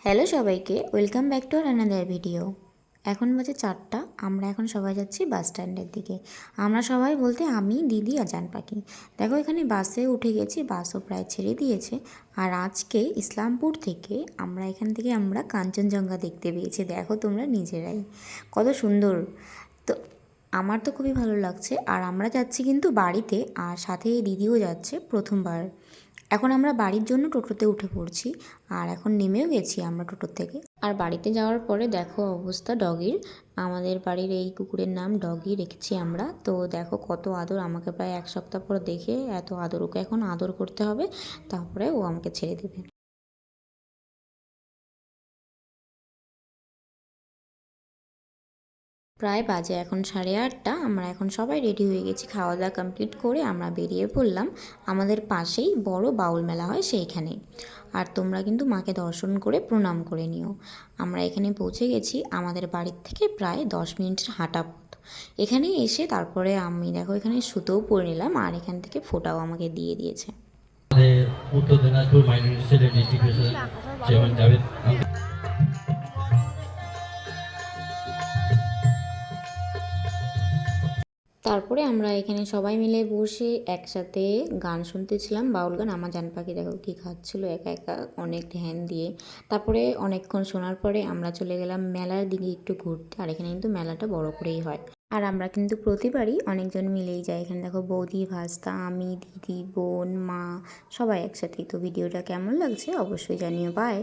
Hello সবাইকে, welcome back to another video. এখন বাজে 4টা। আমরা এখন সবাই যাচ্ছি বাস স্ট্যান্ডের দিকে। আমরা সবাই বলতে আমি, দিদি আর জান পাখি। দেখো এখানে বাসে উঠে গেছি, বাসও প্রায় ছেড়ে দিয়েছে। আর আজকে ইসলামপুর থেকে আমরা কাঞ্চনজঙ্ঘা দেখতে পেয়েছি। দেখো তোমরা নিজেরাই কত সুন্দর। তো আমার তো খুবই ভালো লাগছে। আর আমরা যাচ্ছি কিন্তু বাড়িতে, আর সাথে দিদিও যাচ্ছে প্রথমবার। এখন আমরা বাড়ির জন্য টোটোতে উঠে পড়ছি, আর এখন নেমেও গেছি আমরা টোটোর থেকে। আর বাড়িতে যাওয়ার পরে দেখো অবস্থা ডগির। আমাদের বাড়ির এই কুকুরের নাম ডগি রেখেছি আমরা। তো দেখো কত আদর, আমাকে প্রায় 1 সপ্তাহ পর দেখে এত আদর। ওকে এখন আদর করতে হবে, তারপরে ও আমাকে ছেড়ে দেবে। প্রায় বাজে এখন 8:30। আমরা এখন সবাই রেডি হয়ে গেছি, খাওয়া দাওয়া কমপ্লিট করে আমরা বেরিয়ে পড়লাম। আমাদের পাশেই বড় বাউল মেলা হয় সেইখানে। আর তোমরা কিন্তু মাকে দর্শন করে প্রণাম করে নিও। আমরা এখানে পৌঁছে গেছি, আমাদের বাড়ির থেকে প্রায় 10 মিনিটের হাঁটা পথ। এখানে এসে তারপরে আমি দেখো এখানে সুতোও পরে নিলাম, আর এখান থেকে ফোঁটাও আমাকে দিয়ে দিয়েছে। উত্তর দিনাজপুর মাইনরিটি সেলের ডিস্ট্রিক্ট প্রেসিডেন্ট চেয়ারম্যান জাভেদ। তারপরে আমরা এখানে সবাই মিলে বসে একসাথে গান শুনতেছিলাম, বাউল গান। আমার জান পাখি দেখো কী খাচ্ছিলো একা একা, অনেক ধ্যান দিয়ে। তারপরে অনেকক্ষণ শোনার পরে আমরা চলে গেলাম মেলার দিকে একটু ঘুরতে। আর এখানে কিন্তু মেলাটা বড় করেই হয়। আর আমরা কিন্তু প্রতিবারই অনেকজন মিলেই যাই। এখানে দেখো বৌদি, ভাস্তা, আমি, দিদি, বোন, মা সবাই একসাথেই। তো ভিডিওটা কেমন লাগছে অবশ্যই জানিও। বাই।